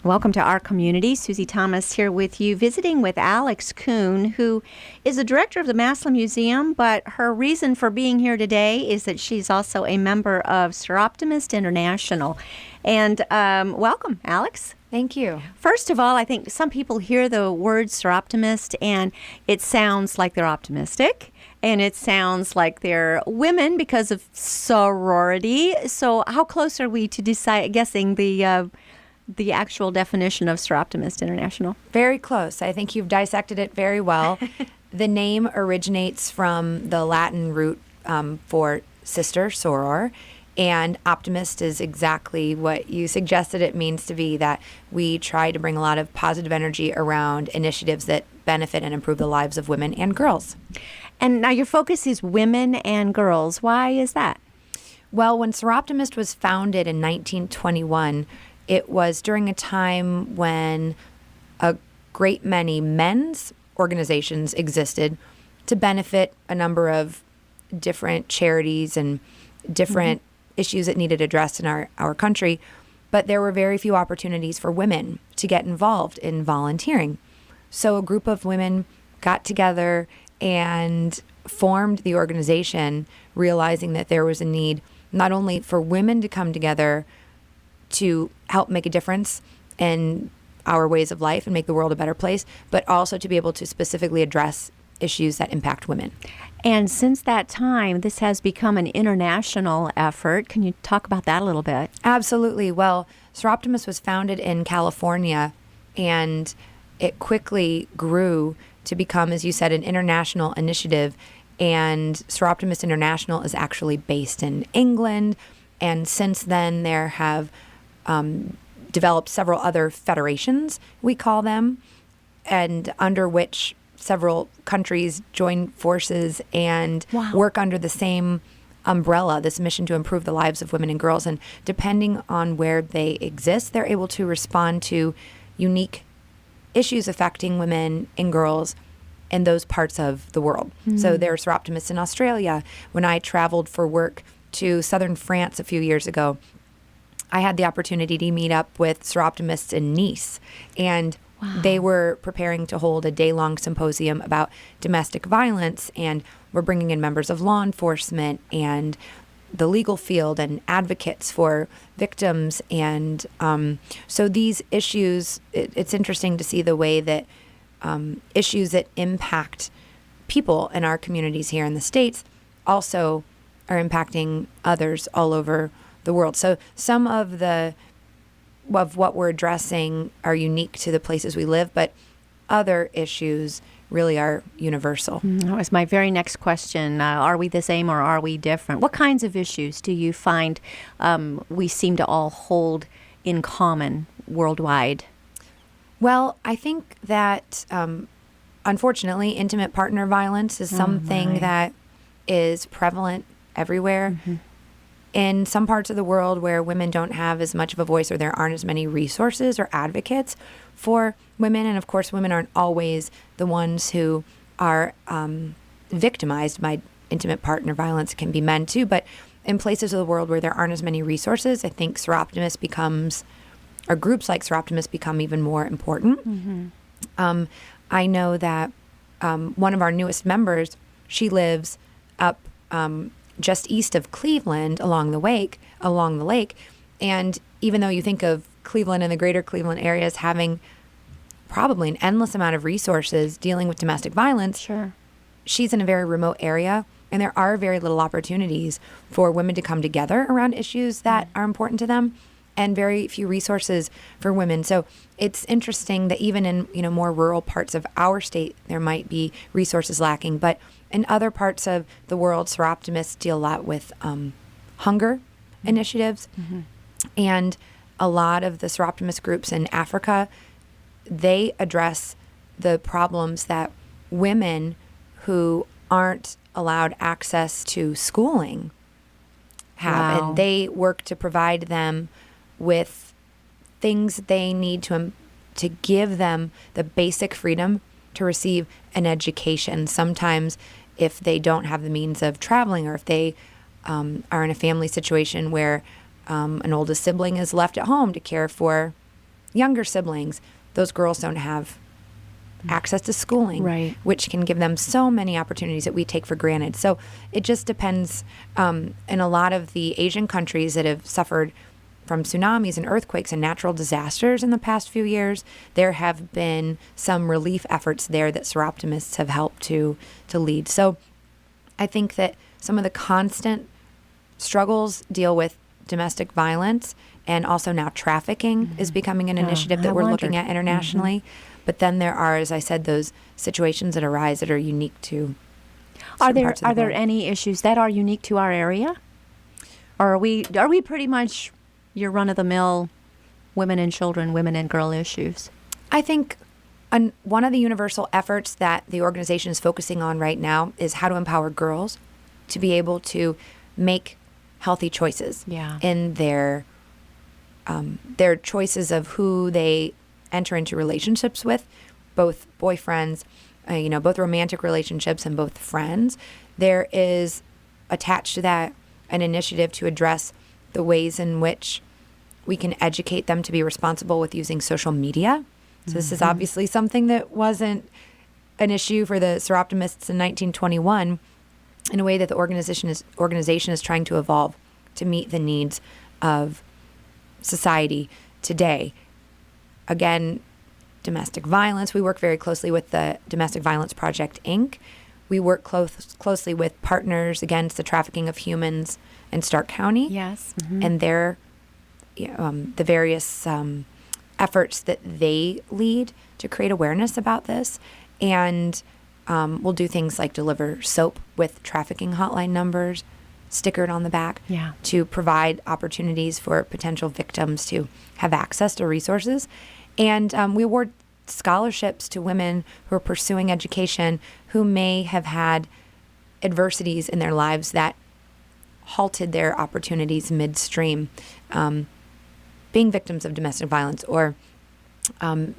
Welcome to our community. Susie Thomas here with you, visiting with Alex Kuhn, who is the director of the Massillon Museum, but her reason for being here today is that she's also a member of Soroptimist International. And welcome, Alex. Thank you. First of all, I think some people hear the word Soroptimist and it sounds like they're optimistic. And it sounds like they're women because of sorority. So how close are we to guessing the actual definition of Soroptimist International? Very close. I think you've dissected it very well. The name originates from the Latin root for sister, soror, and optimist is exactly what you suggested it means to be, that we try to bring a lot of positive energy around initiatives that benefit and improve the lives of women and girls. And now your focus is women and girls. Why is that? Well, when Soroptimist was founded in 1921, it was during a time when a great many men's organizations existed to benefit a number of different charities and different issues that needed addressed in our country. But there were very few opportunities for women to get involved in volunteering. So a group of women got together and formed the organization, realizing that there was a need not only for women to come together to help make a difference in our ways of life and make the world a better place, but also to be able to specifically address issues that impact women. And since that time, this has become an international effort. Can you talk about that a little bit? Absolutely. Well, Soroptimist was founded in California, and it quickly grew to become, as you said, an international initiative. And Soroptimist International is actually based in England. And since then, there have developed several other federations, we call them, and under which several countries join forces and work under the same umbrella, this mission to improve the lives of women and girls. And depending on where they exist, they're able to respond to unique issues affecting women and girls in those parts of the world. So there's Soroptimists in Australia. When I traveled for work to southern France a few years ago, I had the opportunity to meet up with Soroptimists in Nice, and they were preparing to hold a day-long symposium about domestic violence, and we're bringing in members of law enforcement and the legal field and advocates for victims. And so these issues, it's interesting to see the way that issues that impact people in our communities here in the States also are impacting others all over the world. So some of what we're addressing are unique to the places we live, but other issues really are universal. That was my very next question. Are we the same or are we different? What kinds of issues do you find we seem to all hold in common worldwide? Well, I think that unfortunately, intimate partner violence is something that is prevalent everywhere. In some parts of the world where women don't have as much of a voice, or there aren't as many resources or advocates for women, and of course women aren't always the ones who are victimized by intimate partner violence. It can be men too, but in places of the world where there aren't as many resources, I think Soroptimist becomes, or groups like Soroptimist become even more important. I know that one of our newest members, she lives up just east of Cleveland along the lake. And even though you think of Cleveland and the greater Cleveland area as having probably an endless amount of resources dealing with domestic violence, she's in a very remote area, and there are very little opportunities for women to come together around issues that are important to them, and very few resources for women. So it's interesting that even in more rural parts of our state, there might be resources lacking, but in other parts of the world, Soroptimists deal a lot with hunger initiatives. And a lot of the Soroptimist groups in Africa, they address the problems that women who aren't allowed access to schooling have. And they work to provide them with things they need to give them the basic freedom to receive an education. Sometimes if they don't have the means of traveling, or if they are in a family situation where an oldest sibling is left at home to care for younger siblings, those girls don't have access to schooling, Right. which can give them so many opportunities that we take for granted. So it just depends. In a lot of the Asian countries that have suffered from tsunamis and earthquakes and natural disasters in the past few years, there have been some relief efforts there that Soroptimists have helped to lead. So I think that some of the constant struggles deal with domestic violence, and also now trafficking is becoming an initiative that I we're wondered. looking at internationally. But then there are, as I said, those situations that arise that are unique to Are certain there parts of the are there world. any issues that are unique to our area? Or are we pretty much your run of the mill women and children, women and girl issues? I think one of the universal efforts that the organization is focusing on right now is how to empower girls to be able to make healthy choices Yeah. in their choices of who they enter into relationships with, both boyfriends, both romantic relationships and both friends. There is attached to that an initiative to address the ways in which we can educate them to be responsible with using social media. So this is obviously something that wasn't an issue for the Soroptimists in 1921, in a way that the organization is trying to evolve to meet the needs of society today. Again, domestic violence. We work very closely with the Domestic Violence Project, Inc. We work closely with Partners Against the Trafficking of Humans in Stark County. Yes. And their the various efforts that they lead to create awareness about this. And we'll do things like deliver soap with trafficking hotline numbers stickered on the back Yeah. to provide opportunities for potential victims to have access to resources. And we award scholarships to women who are pursuing education who may have had adversities in their lives that halted their opportunities midstream, being victims of domestic violence or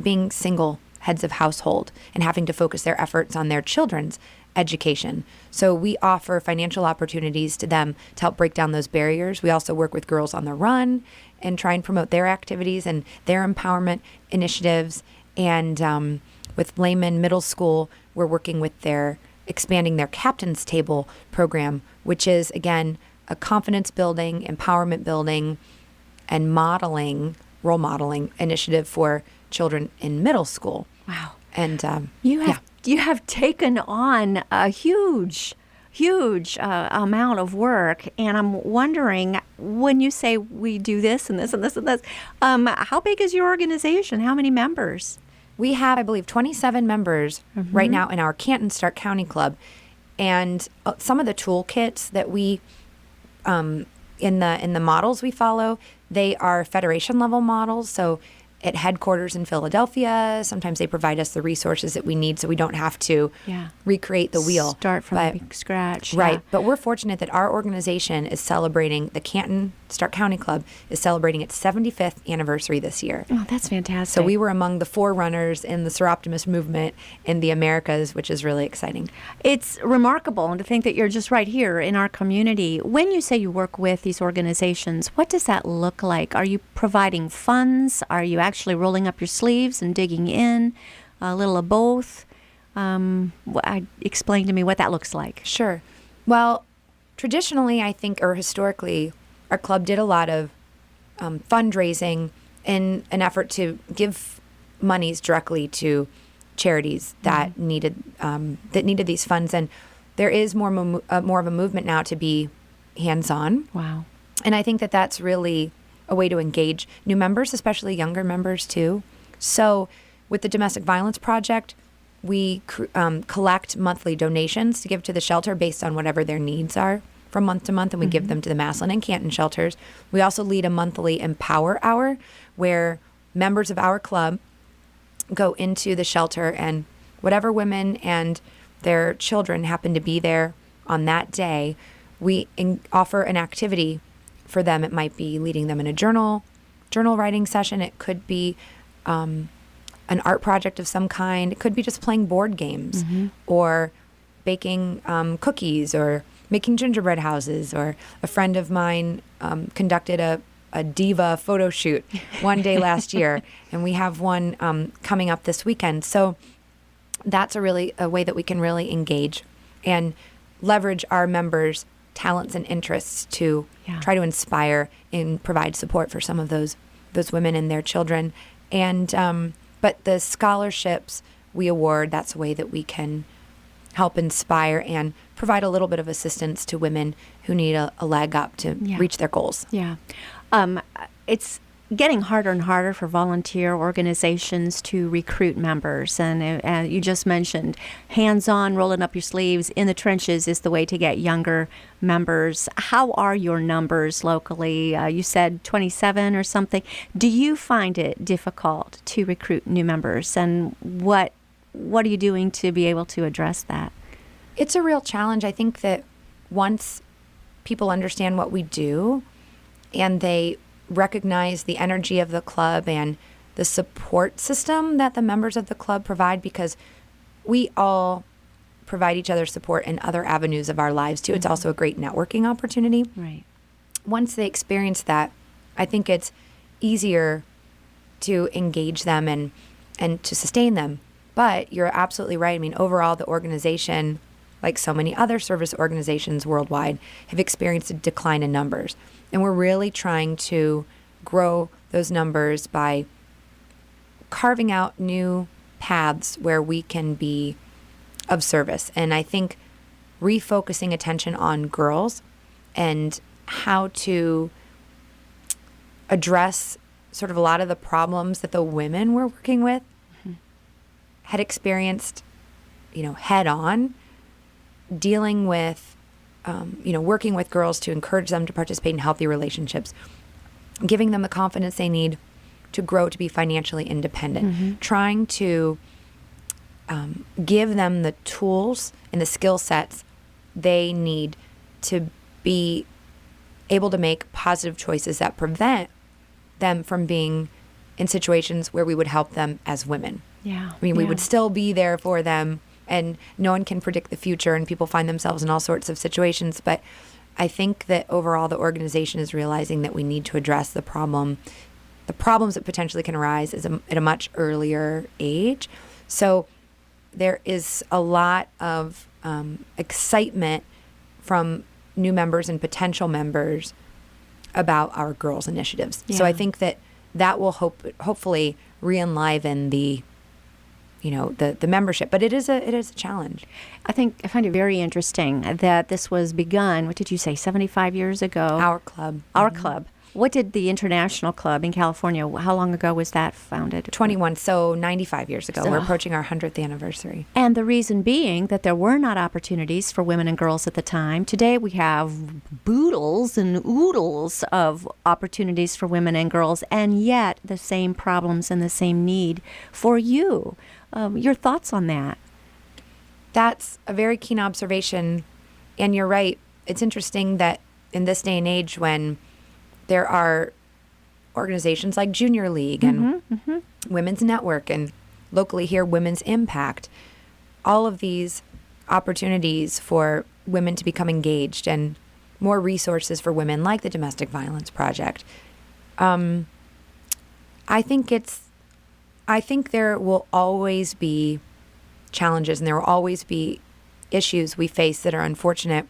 being single heads of household and having to focus their efforts on their children's education. So we offer financial opportunities to them to help break down those barriers. We also work with Girls on the Run and try and promote their activities and their empowerment initiatives. And with Lehman Middle School, we're working with expanding their Captain's Table program, which is, again, a confidence building, empowerment building, and role modeling initiative for children in middle school. Wow. And You have taken on a huge amount of work, and I'm wondering, when you say we do this and this and this and this, how big is your organization? How many members? we have, I believe, 27 members right now in our Canton Stark County Club. And some of the toolkits that we in the models we follow, they are federation level models. So at headquarters in Philadelphia, sometimes they provide us the resources that we need so we don't have to recreate the wheel. Start from big scratch. Right. Yeah. But we're fortunate that our organization is celebrating, the Canton Stark County Club is celebrating its 75th anniversary this year. Oh, that's fantastic. So we were among the forerunners in the Soroptimist movement in the Americas, which is really exciting. It's remarkable to think that you're just right here in our community. When you say you work with these organizations, what does that look like? Are you providing funds? Are you actually rolling up your sleeves and digging in? A little of both? Explain to me what that looks like. Sure. Well, traditionally, I think, or historically, our club did a lot of fundraising in an effort to give monies directly to charities that needed these funds. And there is more of a movement now to be hands-on. Wow. And I think that that's really a way to engage new members, especially younger members too. So with the Domestic Violence Project, we collect monthly donations to give to the shelter based on whatever their needs are from month to month, and we give them to the Massillon and Canton shelters. We also lead a monthly Empower Hour where members of our club go into the shelter, and whatever women and their children happen to be there on that day, we offer an activity for them. It might be leading them in a journal writing session. It could be an art project of some kind. It could be just playing board games or baking cookies or making gingerbread houses. Or a friend of mine conducted a a diva photo shoot one day last year, and we have one coming up this weekend. So that's a way that we can really engage and leverage our members' talents and interests to try to inspire and provide support for some of those women and their children. And but the scholarships we award, that's a way that we can help inspire and provide a little bit of assistance to women who need a leg up to reach their goals. Yeah. It's getting harder and harder for volunteer organizations to recruit members. And you just mentioned hands-on, rolling up your sleeves in the trenches is the way to get younger members. How are your numbers locally? You said 27 or something. Do you find it difficult to recruit new members? And what are you doing to be able to address that? It's a real challenge. I think that once people understand what we do and they recognize the energy of the club and the support system that the members of the club provide, because we all provide each other support in other avenues of our lives too. It's also a great networking opportunity. Right. Once they experience that, I think it's easier to engage them and to sustain them. But you're absolutely right. I mean, overall, the organization, like so many other service organizations worldwide, have experienced a decline in numbers. And we're really trying to grow those numbers by carving out new paths where we can be of service. And I think refocusing attention on girls and how to address sort of a lot of the problems that the women we're working with had experienced, head on, dealing with, working with girls to encourage them to participate in healthy relationships, giving them the confidence they need to grow to be financially independent, trying to give them the tools and the skill sets they need to be able to make positive choices that prevent them from being in situations where we would help them as women. Yeah. I mean, we would still be there for them, and no one can predict the future, and people find themselves in all sorts of situations. But I think that overall the organization is realizing that we need to address the problems that potentially can arise at a much earlier age. So there is a lot of excitement from new members and potential members about our girls' initiatives. Yeah. So I think that will hopefully re-enliven the membership, but it is a challenge. I find it very interesting that this was begun, what did you say, 75 years ago? Our club. Our club. What did the International Club in California, how long ago was that founded? 21, so 95 years ago. So, we're approaching our 100th anniversary. And the reason being that there were not opportunities for women and girls at the time. Today we have boodles and oodles of opportunities for women and girls, and yet the same problems and the same need for you. Your thoughts on that? That's a very keen observation, and you're right. It's interesting that in this day and age when there are organizations like Junior League and Women's Network, and locally here, Women's Impact, all of these opportunities for women to become engaged and more resources for women like the Domestic Violence Project. I think there will always be challenges and there will always be issues we face that are unfortunate.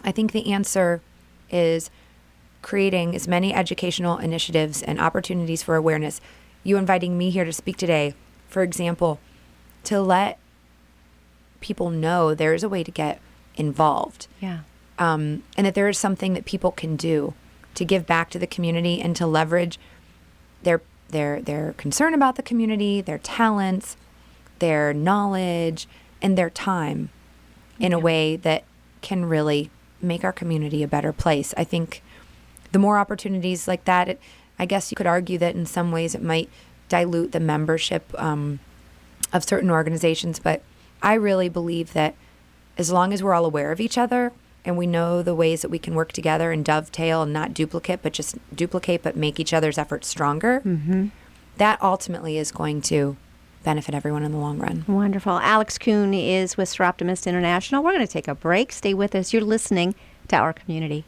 I think the answer is creating as many educational initiatives and opportunities for awareness. You inviting me here to speak today, for example, to let people know there is a way to get involved. Yeah. And that there is something that people can do to give back to the community and to leverage their concern about the community, their talents, their knowledge, and their time in a way that can really make our community a better place. I think the more opportunities like that, I guess you could argue that in some ways it might dilute the membership of certain organizations, but I really believe that as long as we're all aware of each other and we know the ways that we can work together and dovetail and not duplicate, but make each other's efforts stronger, that ultimately is going to benefit everyone in the long run. Wonderful. Alex Kuhn is with Soroptimist International. We're going to take a break. Stay with us. You're listening to Our Community.